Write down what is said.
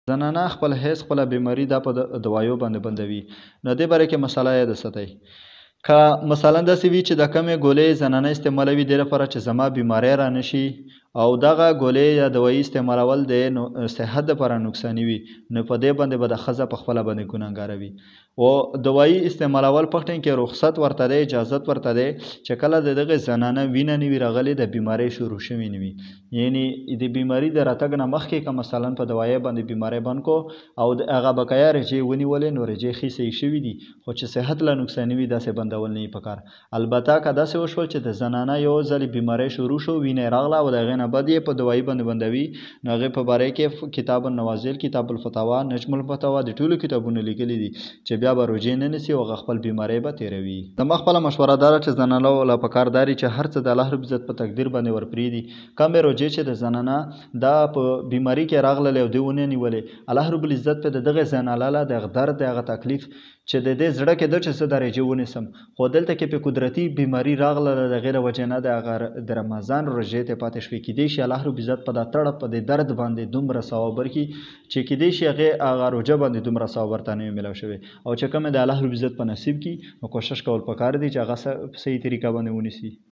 زنانه خپل حیض خپله بیماري دا په دوایو باندې بندوي. نو دې باره کې مسله یاد وساتئ. که مثلا داسې وي چې د کمې ګولۍ زنانه استعمالوي دې لپاره چې زما بیماری را نشي او دغه ګولۍ یا دوایي استعمالول د صحت لپاره نقصاني وي، نو په دې باندې به د ښځه په خپله باندې ګناهګاره وي. او دوایي استعمالول په ټیم کې رخصت ورته دی، اجازت ورته دی چې کله د دغه زنانه وینه نه وي راغلې، د بیماری شروع شوې نه وي، یعنی د بیماری د راتګ نه مخکې که مثلا په دوایي باندې بیماری بند کو او هغه بقایا رجې ونیولې، نو رجې ښې صحیح شوي دي، خو چې صحت له نقصاني وي داسې بندول نه وي پکار. البته که داسې وشول چې د زنانه یو ځل بیماری شروع شو، وینه راغله او د هغې نه بعد یې په دوایي باندې بندوي، نو هغې په باره کې کتاب النوازل، کتاب الفتاوا، نجم الفتاوا د ټولو کتابونه لیکلي دي چې بیا به روژې نه نیسي او هغه خپل بیماری به تېروي. زما خپله مشوره دا ده چې زنانو له پکار دا چې هر څه د الله رب عزت په تقدیر باندې ورپرېږدي. کمې روژې چې د زنانه دا په بیماري کې راغللی او دوی ونه نیولې، الله رب العزت په د دغې زنانه له د هغه درد، د هغه تکلیف چې د دې زړه کې ده چې زه دا روژې ونیسم، خو دلته کې په قدرتي بیماري راغله د هغې د وجې نه د هغه د رمضان روژې ته پاتې شوې. کیدای شي الله رب عزت په دا تړه په دې درد باندې دومره ثواب ورکړي چې کیدای شي هغه روژه باندې دومره ثواب ورته نه وي میلاو شوی، او چې کومه د الله رب عزت په نصیب کړي، نو کوشش کول پکار دی چې هغه په صحیح طریقه باندې ونیسي.